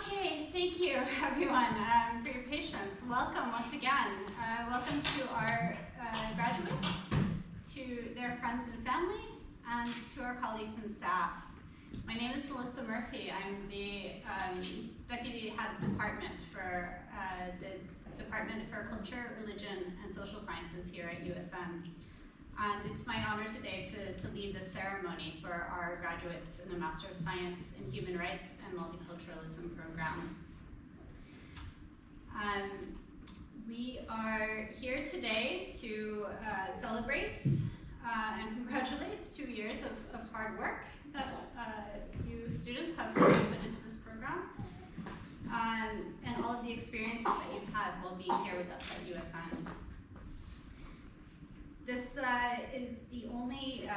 Okay, thank you everyone for your patience. Welcome once again. Welcome to our graduates, to their friends and family, and to our colleagues and staff. My name is Melissa Murphy. I'm the Deputy Head of Department for the Department for Culture, Religion, and Social Sciences here at USN. And it's my honor today to lead this ceremony for our graduates in the Master of Science in Human Rights and Multiculturalism program. We are here today to celebrate and congratulate 2 years of hard work that you students have put into this program, and all of the experiences that you've had while being here with us at USN. This is the only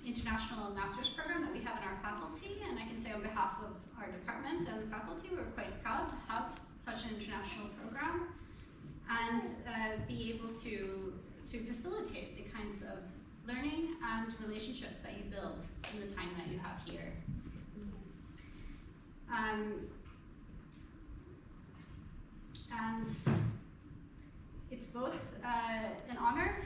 international master's program that we have in our faculty, and I can say on behalf of our department and the faculty, we're quite proud to have such an international program and be able to facilitate the kinds of learning and relationships that you build in the time that you have here. And it's both an honor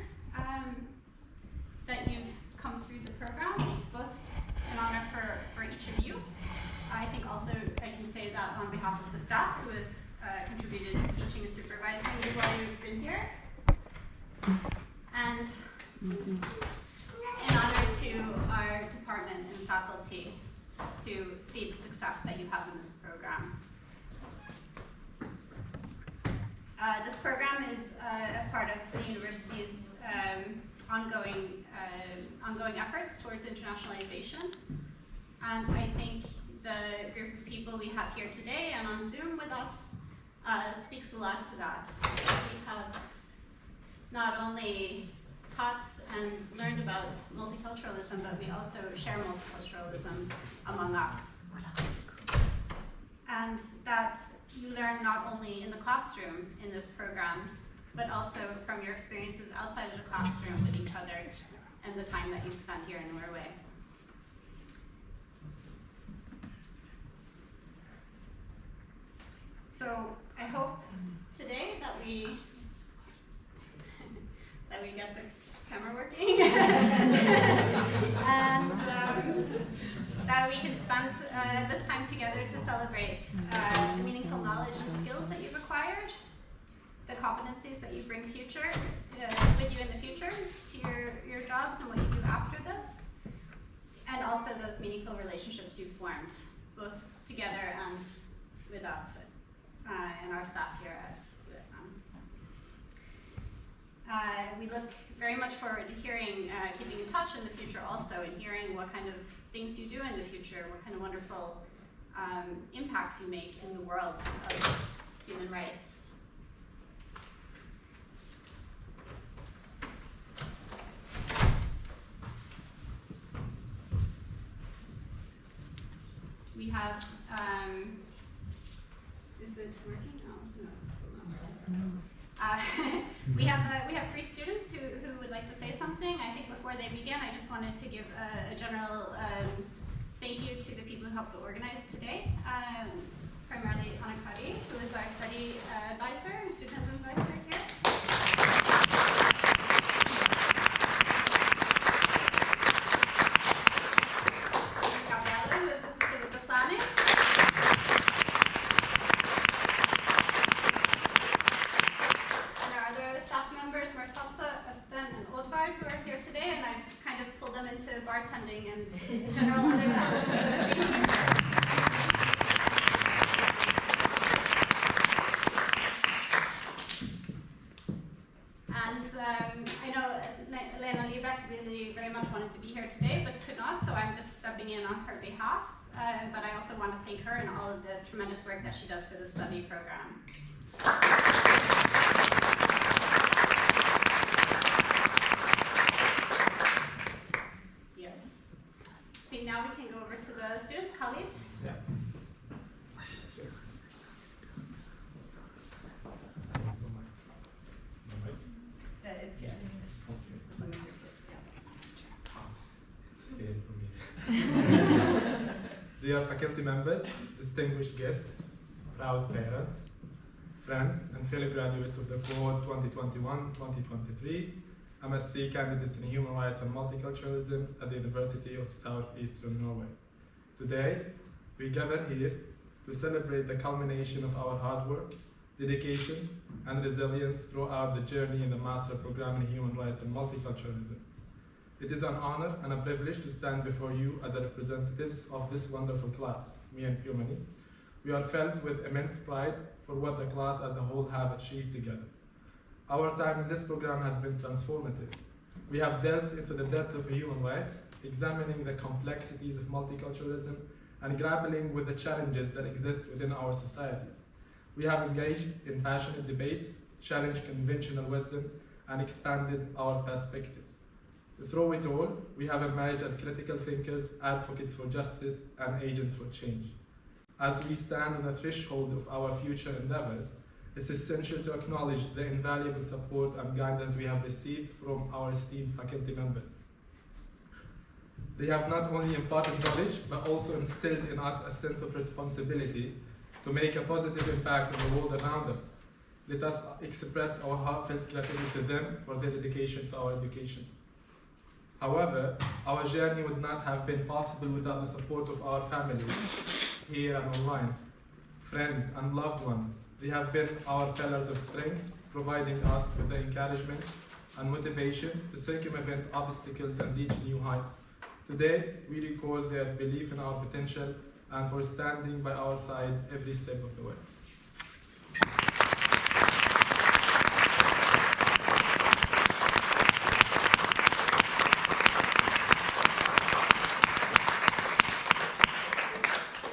that you've come through the program, both an honor for each of you. I think also I can say that on behalf of the staff who has contributed to teaching and supervising you while you've been here. And an honor to our department and faculty to see the success that you have in this program. This program is a part of the university's ongoing efforts towards internationalization. And I think the group of people we have here today and on Zoom with us speaks a lot to that. We have not only taught and learned about multiculturalism, but we also share multiculturalism among us. And that you learn not only in the classroom in this program, but also from your experiences outside of the classroom with each other and the time that you've spent here in Norway. So I hope today that we get the camera working and that we can spend this time together to celebrate the meaningful knowledge and skills that you've acquired, the competencies that you bring with you in the future to your jobs and what you do after this, and also those meaningful relationships you've formed, both together and with us and our staff here at USN. We look very much forward to hearing, keeping in touch in the future also, and hearing what kind of things you do in the future, what kind of wonderful impacts you make in the world of human rights. We have, is this working? Oh, no, it's still not working. We have 3 students who would like to say something. I think before they begin, I just wanted to give a general thank you to the people who helped to organize today. Primarily Anakari, who is our study advisor, student advisor here. Gabriella, who is assisted with the planning. Who are here today, and I've kind of pulled them into bartending and general other tasks. And I know Lena Liebeck really very much wanted to be here today, but could not, so I'm just stepping in on her behalf. But I also want to thank her and all of the tremendous work that she does for the study program. I think now we can go over to the students. Khalid? Yeah. It's here. As long as you're close, yeah. It's scary for me. Dear faculty members, distinguished guests, proud parents, friends, and fellow graduates of the cohort 2021-2023 MSc candidates in Human Rights and Multiculturalism at the University of Southeastern Norway. Today, we gather here to celebrate the culmination of our hard work, dedication, and resilience throughout the journey in the Master Program in Human Rights and Multiculturalism. It is an honor and a privilege to stand before you as representatives of this wonderful class, me and Humani. We are filled with immense pride for what the class as a whole have achieved together. Our time in this program has been transformative. We have delved into the depth of human rights, examining the complexities of multiculturalism, and grappling with the challenges that exist within our societies. We have engaged in passionate debates, challenged conventional wisdom, and expanded our perspectives. Through it all, we have emerged as critical thinkers, advocates for justice, and agents for change. As we stand on the threshold of our future endeavors, it's essential to acknowledge the invaluable support and guidance we have received from our esteemed faculty members. They have not only imparted knowledge, but also instilled in us a sense of responsibility to make a positive impact on the world around us. Let us express our heartfelt gratitude to them for their dedication to our education. However, our journey would not have been possible without the support of our families, here and online, friends and loved ones. They have been our pillars of strength, providing us with the encouragement and motivation to circumvent obstacles and reach new heights. Today, we recall their belief in our potential and for standing by our side every step of the way.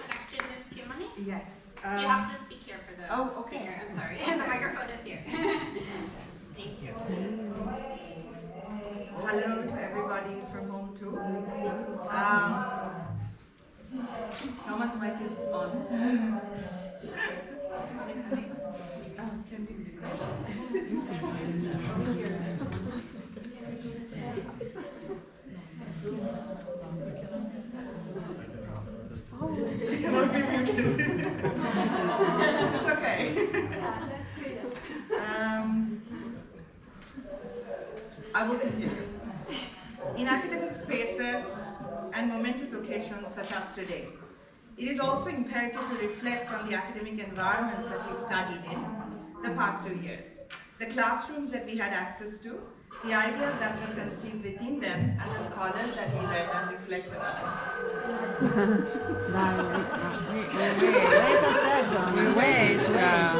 Next to Ms. Kimani. Yes. You have to speak here for the okay. speaker. I'm sorry. The microphone is here. Thank you. Hello to everybody from home too. Someone's mic is on. Can she cannot be muted. It's okay. I will continue. In academic spaces and momentous occasions such as today, it is also imperative to reflect on the academic environments that we studied in the past 2 years, the classrooms that we had access to, the ideas that were conceived within them, and the scholars that we read and reflected on. Wait a second,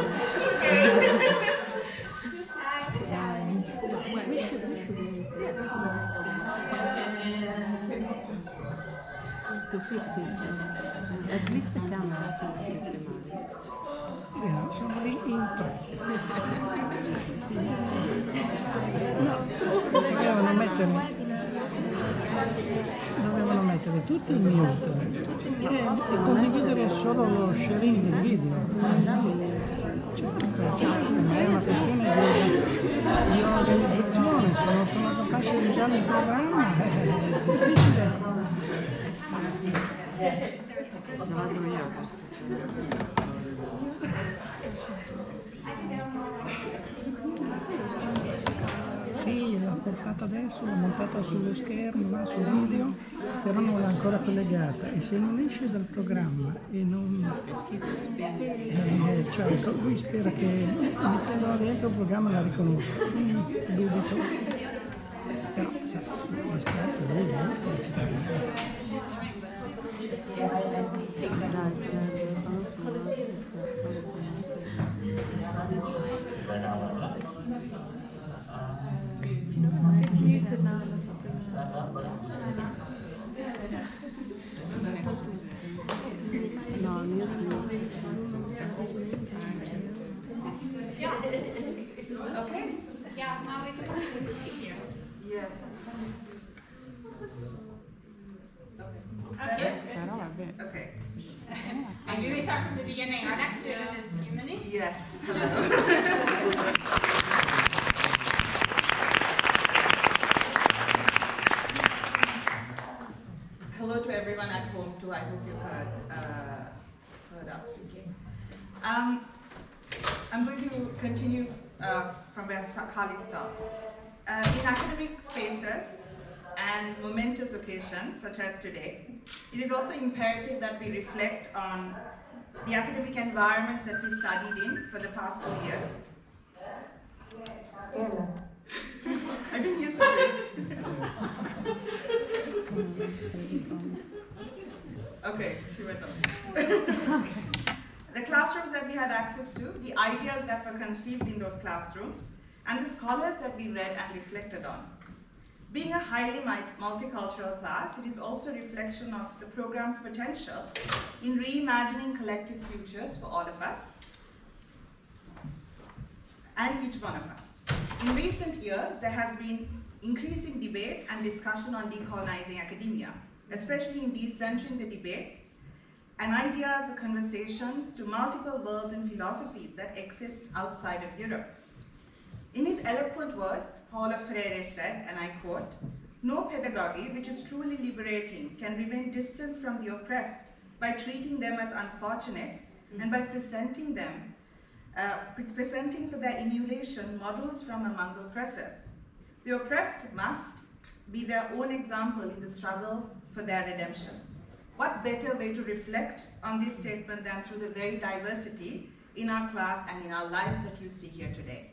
to fix it. At least the camera sistemare. Sono lì in tre. No, dovevano mettere tutti in mute e condividere solo lo sharing del video. Certo, è una questione di organizzazione, se non sono capace di usare il programma è difficile. Sì, l'ho portata adesso, l'ho montata sullo schermo, là sul video, però non l'ho ancora collegata e se non esce dal programma e non... cioè lui spera che mettendola dentro il programma la riconosca, dubito, però sa, l'esperto lui No, io Okay? Yeah, now we can speak here. Yes. Okay. però vabbè. Okay. Maybe we start from the beginning. Our next student is Kimani. Yes. Hello. Hello to everyone at home too. I hope you heard us speaking. I'm going to continue from where Khalid stopped. In academic spaces and momentous occasions, such as today, it is also imperative that we reflect on the academic environments that we studied in for the past 2 years. I didn't use a break. Okay, she went on. The classrooms that we had access to, the ideas that were conceived in those classrooms, and the scholars that we read and reflected on. Being a highly multicultural class, it is also a reflection of the program's potential in reimagining collective futures for all of us and each one of us. In recent years, there has been increasing debate and discussion on decolonizing academia, especially in decentering the debates and ideas and conversations to multiple worlds and philosophies that exist outside of Europe. In his eloquent words, Paulo Freire said, and I quote, "No pedagogy which is truly liberating can remain distant from the oppressed by treating them as unfortunates and by presenting for their emulation models from among the oppressors. The oppressed must be their own example in the struggle for their redemption." What better way to reflect on this statement than through the very diversity in our class and in our lives that you see here today.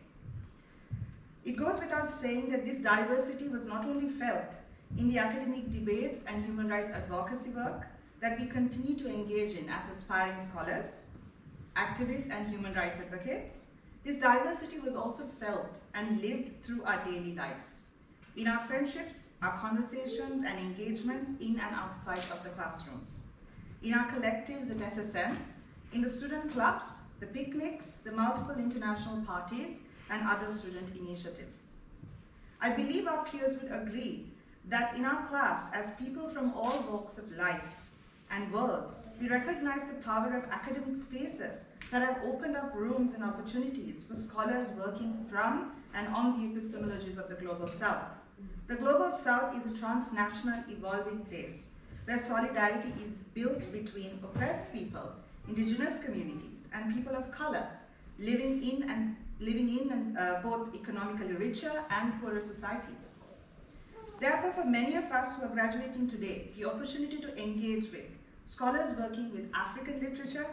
It goes without saying that this diversity was not only felt in the academic debates and human rights advocacy work that we continue to engage in as aspiring scholars, activists, and human rights advocates. This diversity was also felt and lived through our daily lives, in our friendships, our conversations, and engagements in and outside of the classrooms, in our collectives at SSN, in the student clubs, the picnics, the multiple international parties, and other student initiatives. I believe our peers would agree that in our class, as people from all walks of life and worlds, we recognize the power of academic spaces that have opened up rooms and opportunities for scholars working from and on the epistemologies of the Global South. The Global South is a transnational, evolving place where solidarity is built between oppressed people, indigenous communities, and people of color, living in both economically richer and poorer societies. Therefore, for many of us who are graduating today, the opportunity to engage with scholars working with African literature,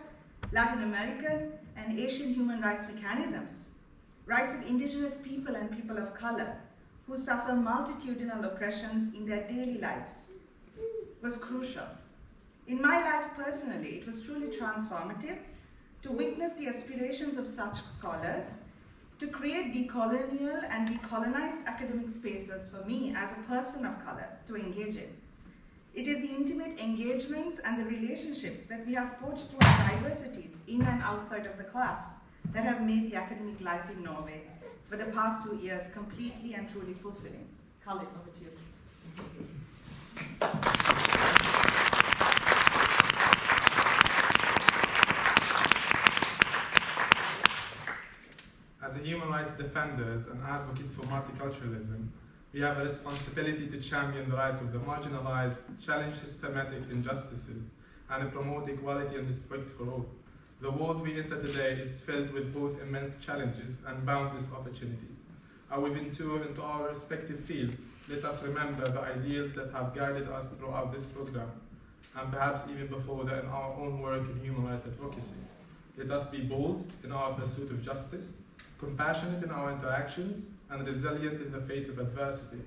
Latin American, and Asian human rights mechanisms, rights of indigenous people and people of color who suffer multitudinal oppressions in their daily lives, was crucial. In my life personally, it was truly transformative to witness the aspirations of such scholars to create decolonial and decolonized academic spaces for me as a person of color to engage in. It is the intimate engagements and the relationships that we have forged through our diversities in and outside of the class that have made the academic life in Norway for the past 2 years completely and truly fulfilling. Khalid, over to you. As a human rights defenders and advocates for multiculturalism, we have a responsibility to champion the rights of the marginalized, challenge systematic injustices, and promote equality and respect for all. The world we enter today is filled with both immense challenges and boundless opportunities. As we venture into our respective fields, let us remember the ideals that have guided us throughout this program, and perhaps even before that in our own work in human rights advocacy. Let us be bold in our pursuit of justice, compassionate in our interactions, and resilient in the face of adversity.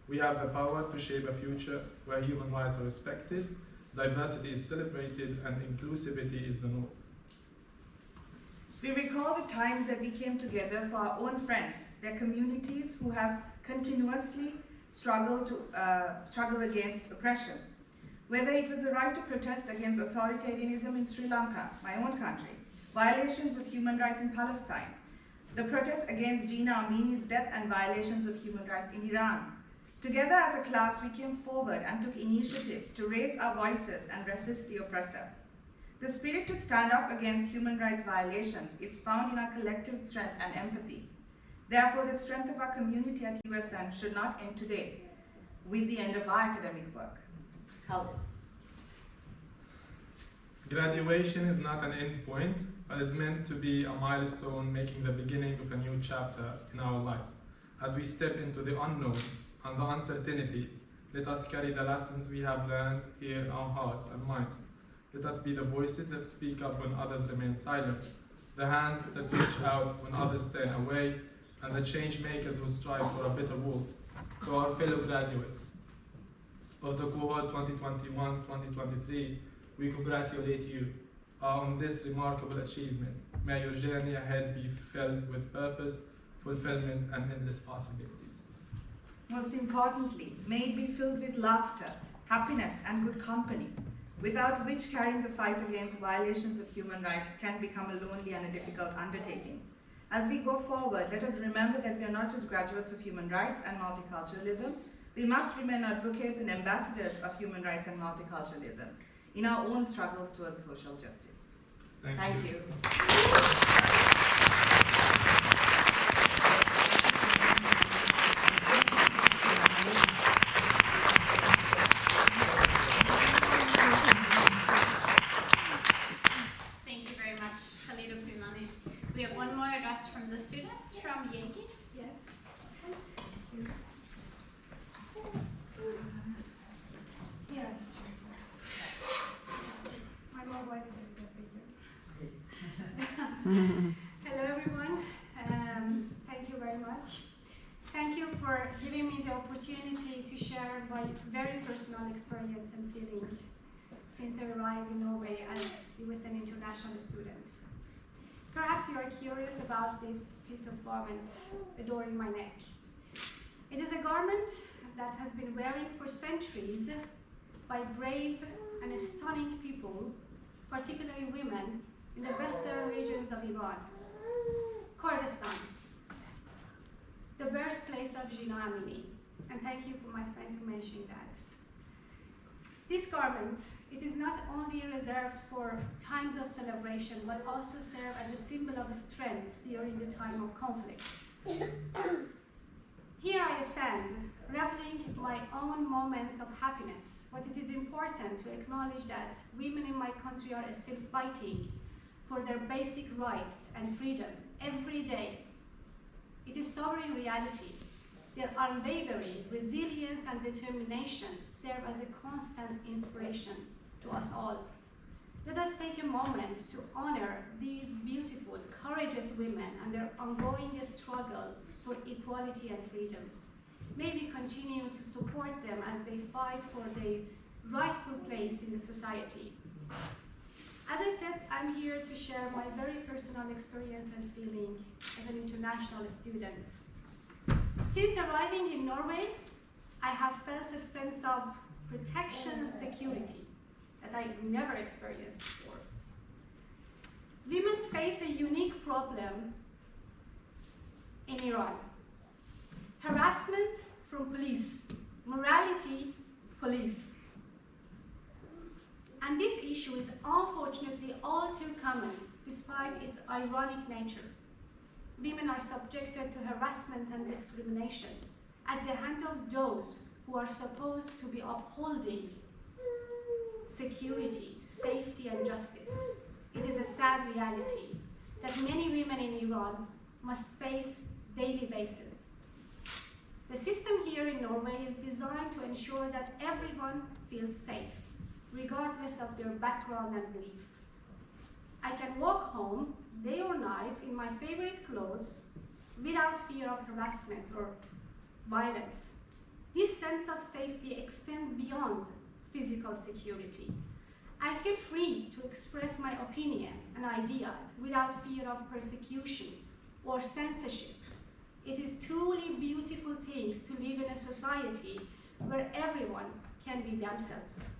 We have the power to shape a future where human rights are respected, diversity is celebrated, and inclusivity is the norm. We recall the times that we came together for our own friends, their communities who have continuously struggled against oppression. Whether it was the right to protest against authoritarianism in Sri Lanka, my own country, violations of human rights in Palestine, the protests against Gina Amini's death and violations of human rights in Iran. Together as a class, we came forward and took initiative to raise our voices and resist the oppressor. The spirit to stand up against human rights violations is found in our collective strength and empathy. Therefore, the strength of our community at USN should not end today with the end of our academic work. Khalid. Graduation is not an end point, but is meant to be a milestone marking the beginning of a new chapter in our lives. As we step into the unknown and the uncertainties, let us carry the lessons we have learned here in our hearts and minds. Let us be the voices that speak up when others remain silent, the hands that reach out when others turn away, and the change makers who strive for a better world. To our fellow graduates of the cohort 2021-2023, we congratulate you on this remarkable achievement. May your journey ahead be filled with purpose, fulfillment, and endless possibilities. Most importantly, may it be filled with laughter, happiness, and good company, without which carrying the fight against violations of human rights can become a lonely and a difficult undertaking. As we go forward, let us remember that we are not just graduates of human rights and multiculturalism. We must remain advocates and ambassadors of human rights and multiculturalism in our own struggles towards social justice. Thank you. We have one more address from the students, from Yankee. Yes. Here. My mobile is Hello everyone. Thank you very much. Thank you for giving me the opportunity to share my very personal experience and feeling since I arrived in Norway as USN international student. Perhaps you are curious about this piece of garment adorning my neck. It is a garment that has been wearing for centuries by brave and stunning people, particularly women, in the western regions of Iran. Kurdistan, the birthplace of Jina Amini, and thank you for my friend to mention that. This garment, it is not only reserved for times of celebration, but also serve as a symbol of strength during the time of conflict. Here I stand, reveling in my own moments of happiness, but it is important to acknowledge that women in my country are still fighting for their basic rights and freedom every day. It is sobering reality. Their unwavering resilience and determination serve as a constant inspiration to us all. Let us take a moment to honor these beautiful, courageous women and their ongoing struggle for equality and freedom. May we continue to support them as they fight for their rightful place in the society. As I said, I'm here to share my very personal experience and feeling as an international student. Since arriving in Norway, I have felt a sense of protection and security that I never experienced before. Women face a unique problem in Iran. Harassment from police, morality, police. And this issue is unfortunately all too common, despite its ironic nature. Women are subjected to harassment and discrimination at the hand of those who are supposed to be upholding security, safety, and justice. It is a sad reality that many women in Iran must face daily basis. The system here in Norway is designed to ensure that everyone feels safe, regardless of their background and belief. I can walk home, day or night, in my favorite clothes without fear of harassment or violence. This sense of safety extends beyond physical security. I feel free to express my opinion and ideas without fear of persecution or censorship. It is truly beautiful things to live in a society where everyone can be themselves.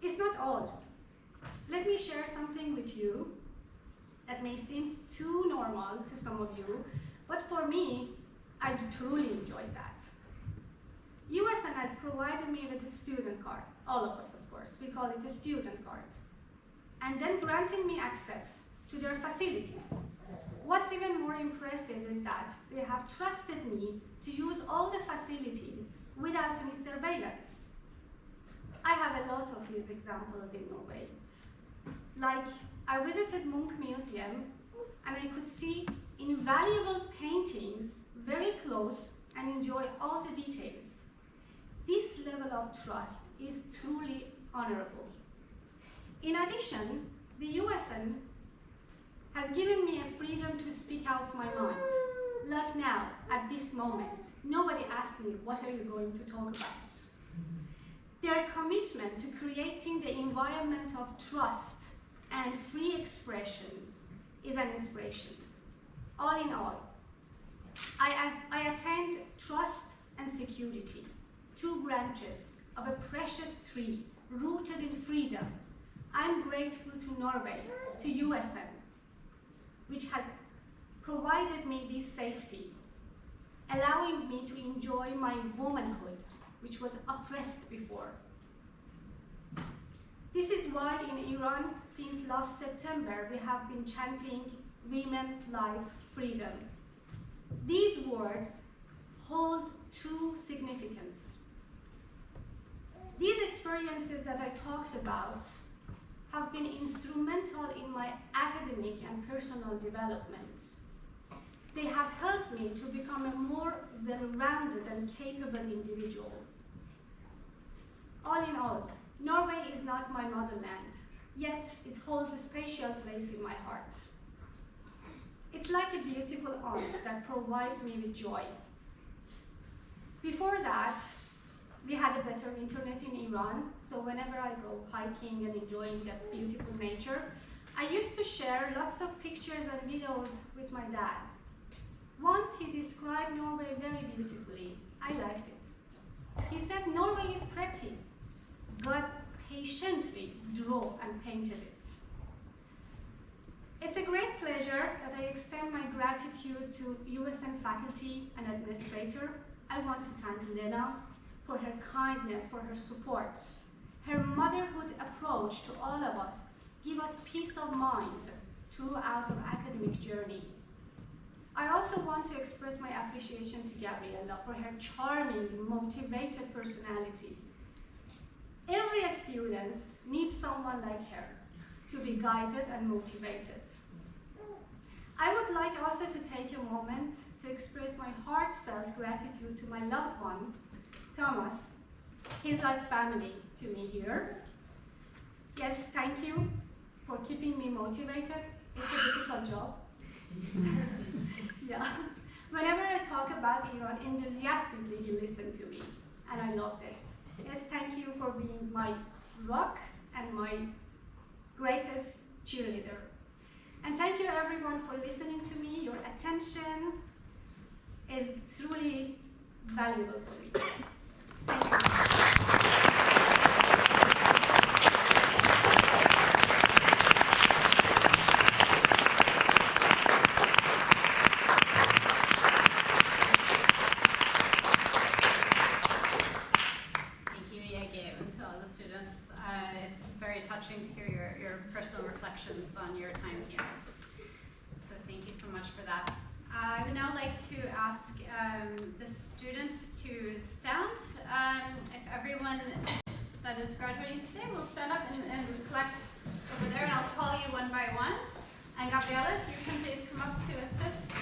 It's not all. Let me share something with you that may seem too normal to some of you, but for me, I truly enjoyed that. USN has provided me with a student card, all of us of course, we call it a student card, and then granting me access to their facilities. What's even more impressive is that they have trusted me to use all the facilities without any surveillance. I have a lot of these examples in Norway. Like, I visited Munch Museum and I could see invaluable paintings very close and enjoy all the details. This level of trust is truly honorable. In addition, the USN has given me a freedom to speak out my mind. Like now, at this moment, nobody asked me, what are you going to talk about? Their commitment to creating the environment of trust and free expression is an inspiration. All in all, I attend trust and security, two branches of a precious tree rooted in freedom. I'm grateful to Norway, to USN, which has provided me this safety, allowing me to enjoy my womanhood, which was oppressed before. This is why in Iran, since last September, we have been chanting women, life, freedom. These words hold true significance. These experiences that I talked about have been instrumental in my academic and personal development. They have helped me to become a more well-rounded and capable individual. All in all, Norway is not my motherland, yet it holds a special place in my heart. It's like a beautiful aunt that provides me with joy. Before that, we had a better internet in Iran, so whenever I go hiking and enjoying the beautiful nature, I used to share lots of pictures and videos with my dad. Once he described Norway very beautifully. I liked it. He said Norway is pretty. God patiently drew and painted it. It's a great pleasure that I extend my gratitude to USN faculty and administrator. I want to thank Lena for her kindness, for her support. Her motherhood approach to all of us give us peace of mind throughout our academic journey. I also want to express my appreciation to Gabriella for her charming, motivated personality. Every student needs someone like her to be guided and motivated. I would like also to take a moment to express my heartfelt gratitude to my loved one, Thomas. He's like family to me here. Yes, thank you for keeping me motivated. It's a difficult job. Yeah. Whenever I talk about Iran, enthusiastically he listened to me, and I loved it. Yes, thank you for being my rock and my greatest cheerleader. And thank you everyone for listening to me. Your attention is truly valuable for me. Thank you. Touching to hear your personal reflections on your time here. So thank you so much for that. I would now like to ask the students to stand. If everyone that is graduating today will stand up and collect over there, and I'll call you one by one. And Gabriella, if you can please come up to assist.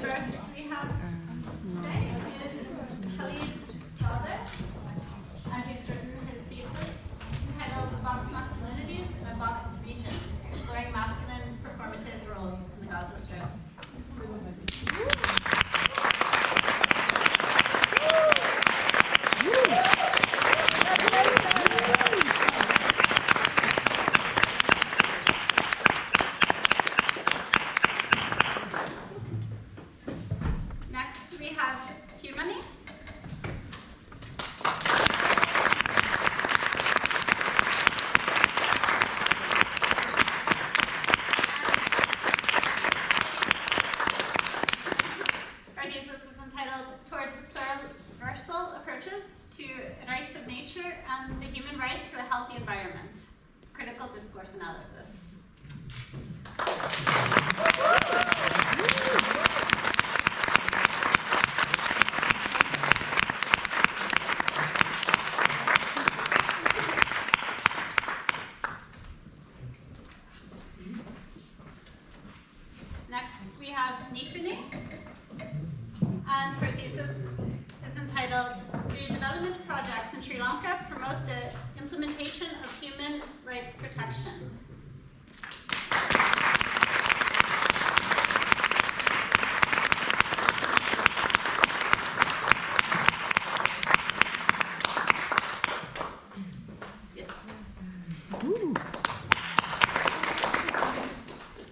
First we have today is Khalid Calder, and he's written his thesis entitled Box Masculinities in a Boxed Region, Exploring Masculine Performative Roles in the Gaza Strip. resource analysis. Next, we have Nipini, and her thesis is entitled, "Do development projects in Sri Lanka promote the implementation of human rights protection?" Yes.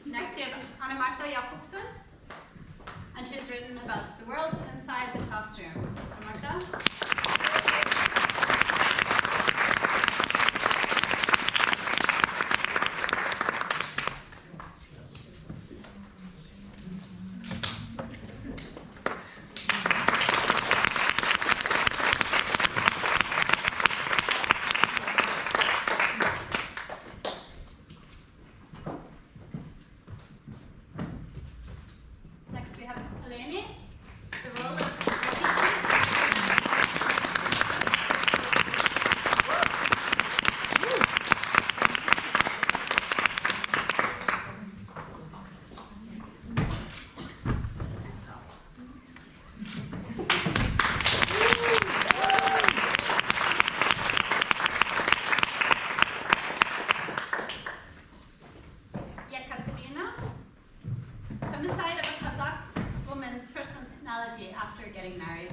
Next, we have Anna-Marta Jakobsen, and she's written about the world inside the classroom. Anna-Marta? Next, we have Eleni, the role of Yekaterina, femicide of a Kazakh woman's personality after getting married.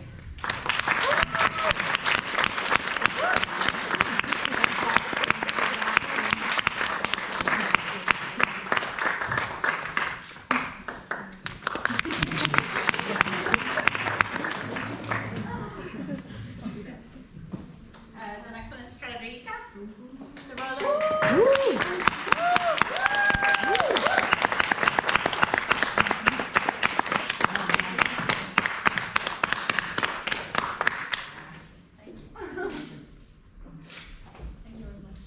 The next one is Frederica, the role of Thank you. Thank you very much.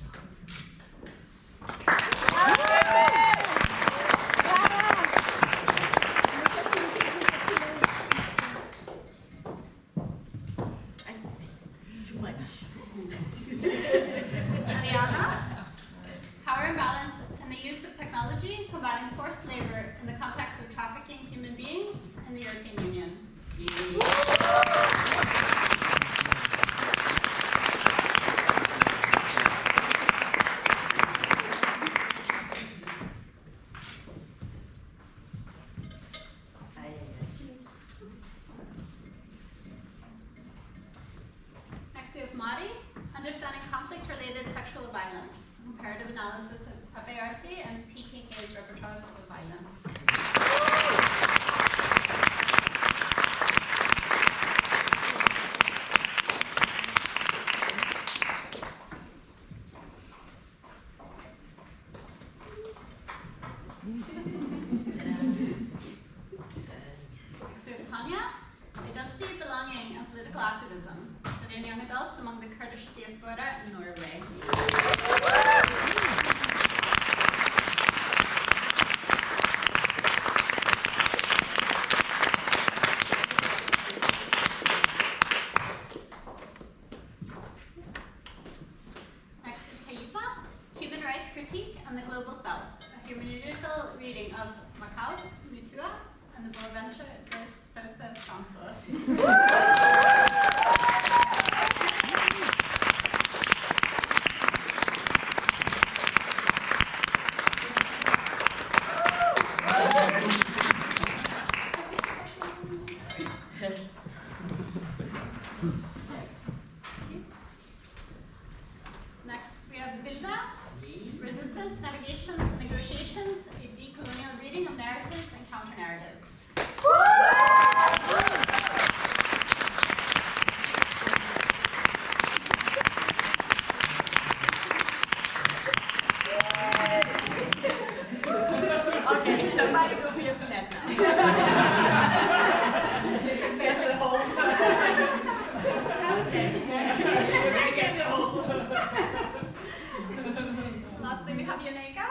I see too much. Aliana, power imbalance and the use of technology combating forced labor in the context of trafficking human beings in the European Union. Next we have Mari, understanding conflict-related sexual violence, comparative analysis of FARC and PKK's repertoires of violence. Next we have Tanya, identity, belonging, and political activism, studying young adults among the Kurdish diaspora in Norway. Next is Kaifa, human rights critique and the global south, a hermeneutical reading of Macau, Mutua, and the Boaventura de Sousa Santos. Next, we have Vilda, resistance, navigations, and negotiations, a decolonial reading of narratives and counter-narratives. Okay, somebody will be upset now. Lastly, we Kabionega,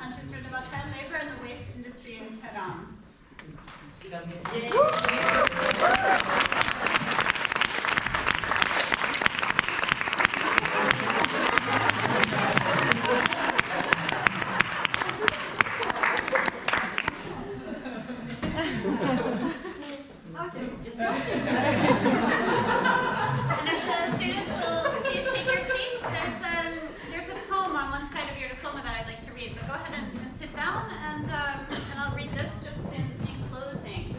and she's written about child labor and the waste industry in Tehran. And if the students will please take your seats, there's a poem on one side of your diploma that I'd like to read. But go ahead and sit down, and I'll read this just in closing.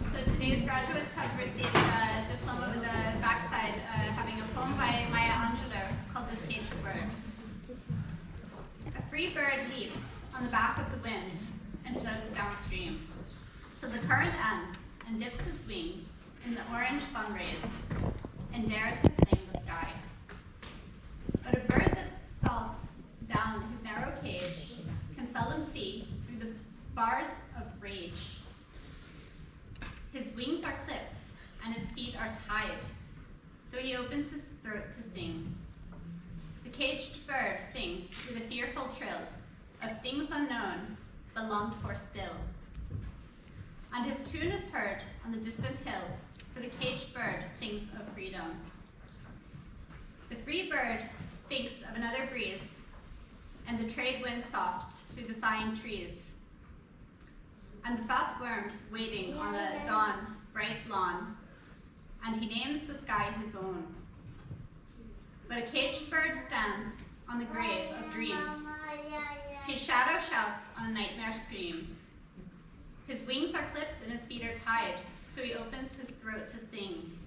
So today's graduates have received a diploma with a backside having a poem by Maya Angelou called The Caged Bird. A free bird leaps on the back of the wind and floats downstream till the current ends and dips his wing in the orange sun rays and dares to fling the sky. But a bird that stalks down his narrow cage can seldom see through the bars of rage. His wings are clipped and his feet are tied, so he opens his throat to sing. The caged bird sings with a fearful trill of things unknown but longed for still. And his tune is heard on the distant hill, for the caged bird sings of freedom. The free bird thinks of another breeze, and the trade wind soft through the sighing trees, and the fat worms waiting on the dawn bright lawn, and he names the sky his own. But a caged bird stands on the grave of dreams. His shadow shouts on a nightmare scream. His wings are clipped and his feet are tied, so he opens his throat to sing.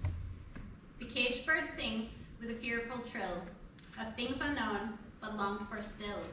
The caged bird sings with a fearful trill of things unknown but longed for still.